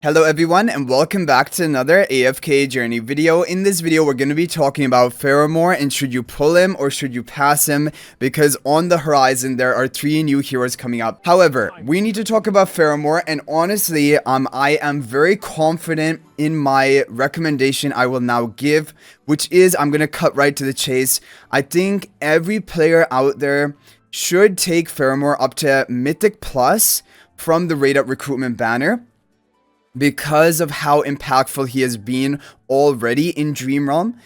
Hello everyone and welcome back to another AFK Journey video. In this video we're going to be talking about Faramor and should you pull him or should you pass him, because on the horizon there are 3 new heroes coming up. However, we need to talk about Faramor, and honestly I am very confident in my recommendation I will now give, which is I'm going to cut right to the chase. I think every player out there should take Faramor up to Mythic Plus from the Raid Up Recruitment banner, because of how impactful he has been already in Dream Realm.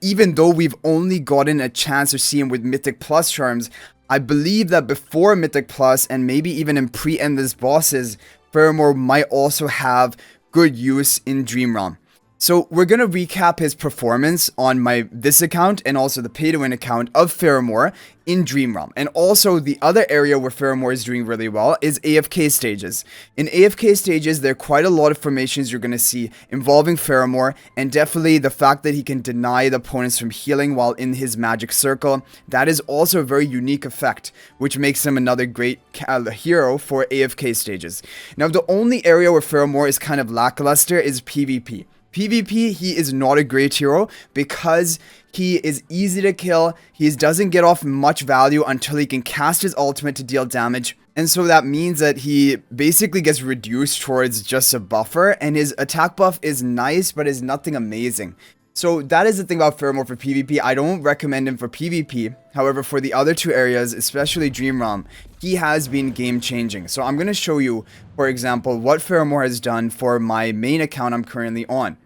Even though we've only gotten a chance to see him with Mythic Plus charms, I believe that before Mythic Plus and maybe even in pre-endless bosses, Faramor might also have good use in Dream Realm. So we're going to recap his performance on this account and also the pay to win account of Faramor in Dream Realm. And also the other area where Faramor is doing really well is AFK stages. In AFK stages, there are quite a lot of formations you're going to see involving Faramor, and definitely the fact that he can deny the opponents from healing while in his magic circle. That is also a very unique effect, which makes him another great hero for AFK stages. Now, the only area where Faramor is kind of lackluster is PvP. PvP, he is not a great hero because he is easy to kill. He doesn't get off much value until he can cast his ultimate to deal damage. And so that means that he basically gets reduced towards just a buffer, and his attack buff is nice, but is nothing amazing. So that is the thing about Faramor for PvP. I don't recommend him for PvP. However, for the other 2 areas, especially Dream Realm, he has been game changing. So I'm going to show you, for example, what Faramor has done for my main account I'm currently on.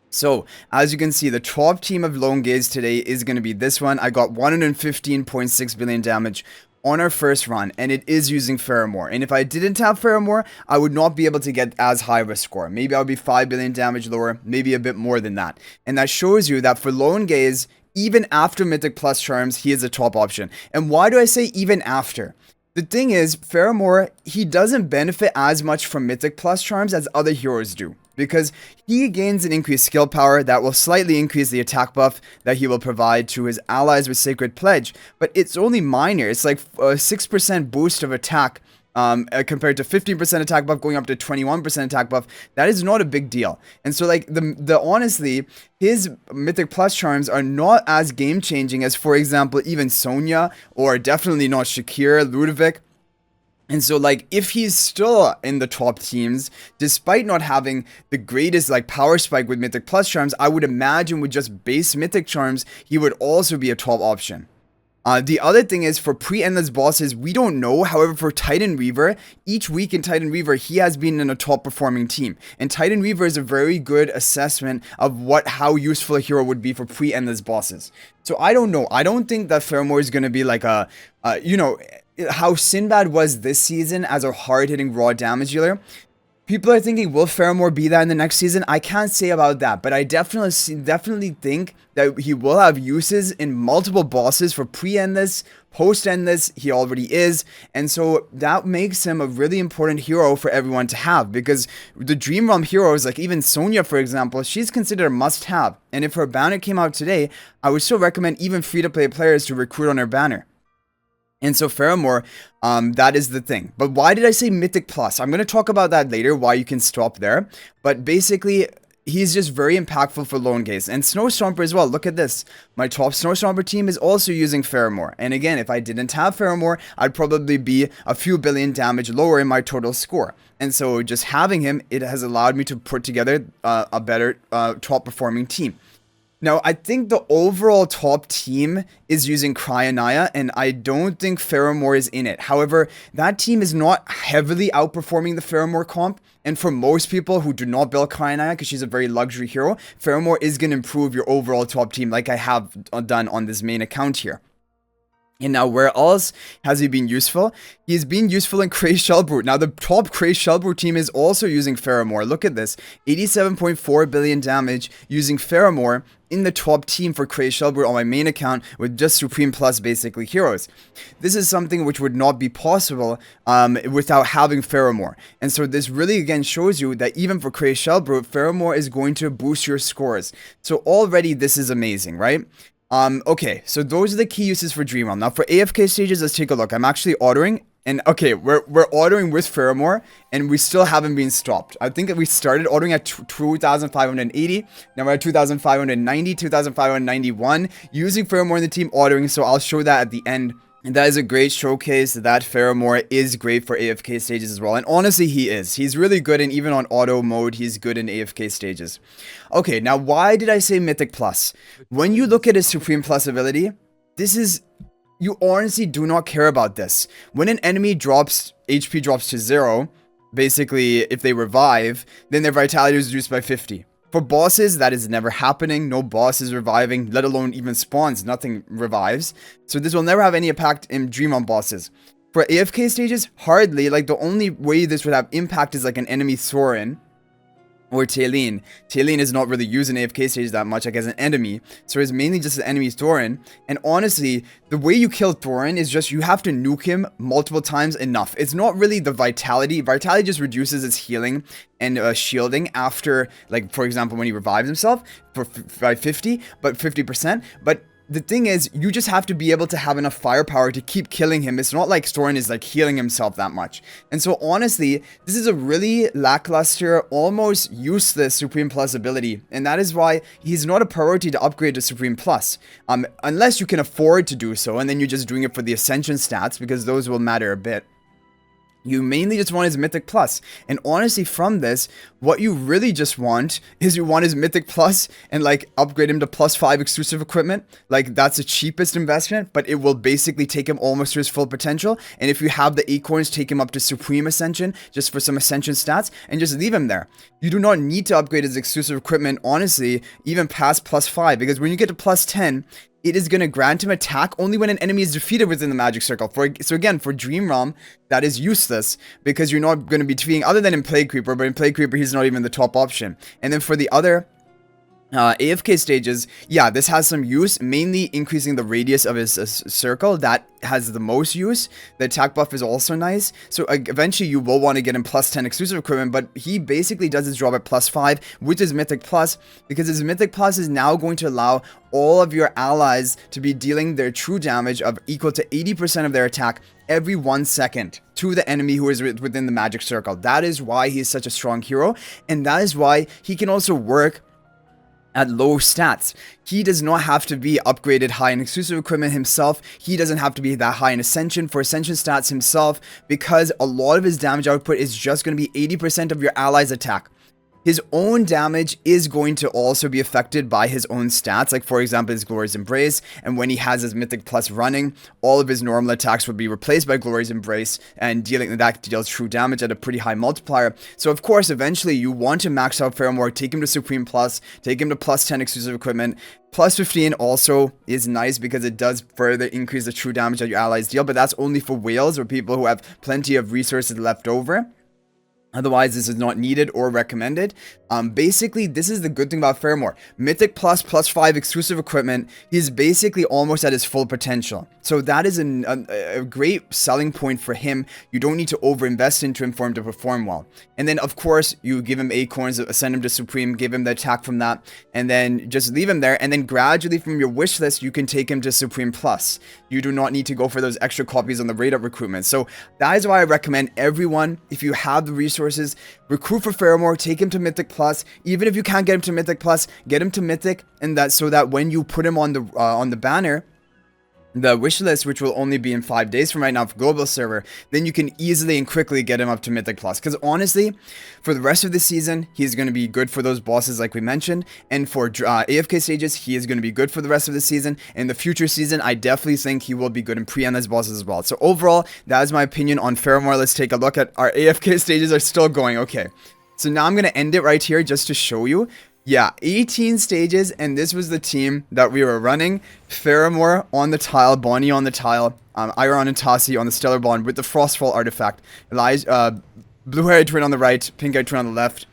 So, as you can see, the top team of Lone Gaze today is going to be this one. I got 115.6 billion damage on our first run, and it is using Faramor. And if I didn't have Faramor, I would not be able to get as high of a score. Maybe I would be 5 billion damage lower, maybe a bit more than that. And that shows you that for Lone Gaze, even after Mythic Plus charms, he is a top option. And why do I say even after? The thing is, Faramor, he doesn't benefit as much from Mythic Plus charms as other heroes do, because he gains an increased skill power that will slightly increase the attack buff that he will provide to his allies with Sacred Pledge, but it's only minor. It's like a 6% boost of attack compared to 15% attack buff going up to 21% attack buff. That is not a big deal. And so like honestly, his Mythic Plus charms are not as game changing as, for example, even Sonya, or definitely not Shakira, Ludovic. And so, like, if he's still in the top teams, despite not having the greatest, like, power spike with Mythic Plus charms, I would imagine with just base Mythic charms, he would also be a top option. The other thing is, for pre-endless bosses, we don't know. However, for Titan Reaver, each week in Titan Reaver, he has been in a top performing team. And Titan Reaver is a very good assessment of how useful a hero would be for pre-endless bosses. So I don't know. I don't think that Faramor is going to be like how Sinbad was this season as a hard-hitting raw damage dealer. People are thinking, will Faramor be that in the next season? I can't say about that, but I definitely think that he will have uses in multiple bosses for pre-endless, post-endless. He already is, and so that makes him a really important hero for everyone to have, because the Dream Realm heroes, like even Sonya, for example, she's considered a must-have, and if her banner came out today, I would still recommend even free-to-play players to recruit on her banner. And so Faramor, that is the thing. But why did I say Mythic Plus? I'm going to talk about that later, why you can stop there. But basically, he's just very impactful for Lone Gaze. And Snowstomper as well. Look at this. My top Snowstomper team is also using Faramor. And again, if I didn't have Faramor, I'd probably be a few billion damage lower in my total score. And so just having him, it has allowed me to put together a better top performing team. Now, I think the overall top team is using Cryonia, and I don't think Faramor is in it. However, that team is not heavily outperforming the Faramor comp, and for most people who do not build Cryonia, because she's a very luxury hero, Faramor is going to improve your overall top team like I have done on this main account here. And now, where else has he been useful? He's been useful in Cray Shellbrute. Now, the top Cray Shellbrute team is also using Faramor. Look at this. 87.4 billion damage using Faramor in the top team for Cray Shellbrute on my main account with just Supreme Plus basically heroes. This is something which would not be possible without having Faramor. And so this really again shows you that even for Cray Shellbrute, Faramor is going to boost your scores. So already this is amazing, right? Okay, so those are the key uses for Dream Realm. Now for AFK stages, let's take a look. I'm actually ordering And okay, we're autoing with Faramor, and we still haven't been stopped. I think that we started autoing at 2,580. Now we're at 2,590, 2,591, using Faramor in the team autoing, so I'll show that at the end. And that is a great showcase that Faramor is great for AFK stages as well. And honestly, he is. He's really good, and even on auto mode, he's good in AFK stages. Okay, now why did I say Mythic Plus? When you look at his Supreme Plus ability, this is... You honestly do not care about this. When an enemy HP drops to 0, basically, if they revive, then their vitality is reduced by 50. For bosses, that is never happening. No boss is reviving, let alone even spawns. Nothing revives. So this will never have any impact in Dream on bosses. For AFK stages, hardly. Like, the only way this would have impact is like an enemy Thorin or Talene. Talene is not really used in AFK stages that much, like as an enemy. So it's mainly just an enemy Thorin. And honestly, the way you kill Thorin is just you have to nuke him multiple times enough. It's not really the vitality. Vitality just reduces his healing and shielding after, like, for example, when he revives himself by 50%. But the thing is, you just have to be able to have enough firepower to keep killing him. It's not like Thorin is like healing himself that much. And so honestly, this is a really lackluster, almost useless Supreme Plus ability. And that is why he's not a priority to upgrade to Supreme Plus. Unless you can afford to do so, and then you're just doing it for the Ascension stats, because those will matter a bit. You mainly just want his Mythic Plus. And honestly, from this, what you really just want is you want his Mythic Plus and like upgrade him to +5 exclusive equipment. Like, that's the cheapest investment, but it will basically take him almost to his full potential. And if you have the acorns, take him up to Supreme Ascension just for some Ascension stats and just leave him there. You do not need to upgrade his exclusive equipment, honestly, even past +5, because when you get to +10, it is going to grant him attack only when an enemy is defeated within the magic circle. So again, for Dream Realm, that is useless because you're not going to be defeating, other than in Plague Creeper, but in Plague Creeper, he's not even the top option. And then for the other AFK stages, yeah, this has some use, mainly increasing the radius of his circle. That has the most use. The attack buff is also nice. So eventually you will want to get him +10 exclusive equipment, but he basically does his job at +5 with his Mythic Plus, because his Mythic Plus is now going to allow all of your allies to be dealing their true damage of equal to 80% of their attack every 1 second to the enemy who is within the magic circle. That is why he is such a strong hero, and that is why he can also work at low stats. He does not have to be upgraded high in exclusive equipment himself. He doesn't have to be that high in Ascension for Ascension stats himself, because a lot of his damage output is just going to be 80% of your allies' attack. His own damage is going to also be affected by his own stats, like for example his Glorious Embrace, and when he has his Mythic Plus running, all of his normal attacks would be replaced by Glorious Embrace, and that deals true damage at a pretty high multiplier. So of course, eventually you want to max out Faramor, take him to Supreme Plus, take him to +10 exclusive equipment. +15 also is nice because it does further increase the true damage that your allies deal, but that's only for whales or people who have plenty of resources left over. Otherwise, this is not needed or recommended. Basically, this is the good thing about Faramor. Mythic Plus, +5 exclusive equipment. He's basically almost at his full potential. So that is a great selling point for him. You don't need to overinvest into him for him to perform well. And then, of course, you give him acorns, send him to Supreme, give him the attack from that, and then just leave him there. And then gradually from your wish list, you can take him to Supreme Plus. You do not need to go for those extra copies on the radar recruitment. So that is why I recommend everyone, if you have the resources, recruit for Faramor, take him to Mythic Plus. Even if you can't get him to Mythic Plus, get him to Mythic, and that so that when you put him on the banner, the wish list, which will only be in 5 days from right now for global server, then you can easily and quickly get him up to Mythic Plus. Because honestly, for the rest of the season, he's going to be good for those bosses like we mentioned. And for AFK stages, he is going to be good for the rest of the season. In the future season, I definitely think he will be good in pre-endless bosses as well. So overall, that is my opinion on Faramor. Let's take a look at our AFK stages are still going. Okay, so now I'm going to end it right here just to show you. Yeah, 18 stages, and this was the team that we were running. Faramor on the tile, Bonnie on the tile, Iron and Tassi on the Stellar Bond with the Frostfall artifact, Blue-haired twin on the right, pink-haired twin on the left.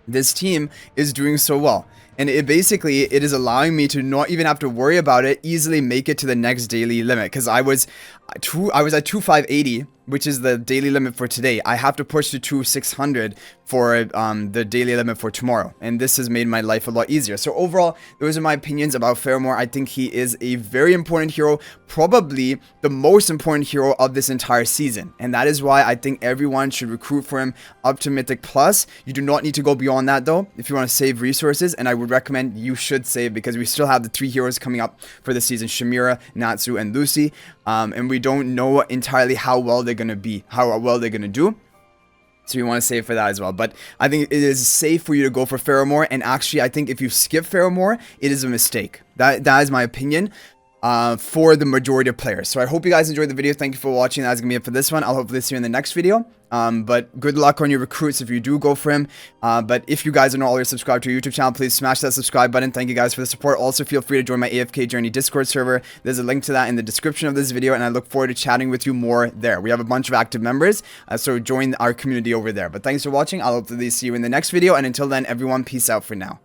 This team is doing so well, and it is allowing me to not even have to worry about it, easily make it to the next daily limit, because I was at 2580. which is the daily limit for today, I have to push to 600 for the daily limit for tomorrow, and this has made my life a lot easier. So overall, those are my opinions about Faramor. I think he is a very important hero, probably the most important hero of this entire season, and that is why I think everyone should recruit for him up to Mythic Plus. You do not need to go beyond that though if you want to save resources, and I would recommend you should save, because we still have the 3 heroes coming up for the season: Shamira, Natsu, and Lucy, and we don't know entirely how well they're going to be, how well they're going to do. So you want to save for that as well. But I think it is safe for you to go for Faramor. And actually, I think if you skip Faramor, it is a mistake. That is my opinion for the majority of players. So I hope you guys enjoyed the video. Thank you for watching. That's going to be it for this one. I'll hopefully see you in the next video. But good luck on your recruits if you do go for him. But if you guys are not already subscribed to our YouTube channel, please smash that subscribe button. Thank you guys for the support. Also, feel free to join my AFK Journey Discord server. There's a link to that in the description of this video, and I look forward to chatting with you more there. We have a bunch of active members, so join our community over there. But thanks for watching. I'll hopefully see you in the next video, and until then, everyone, peace out for now.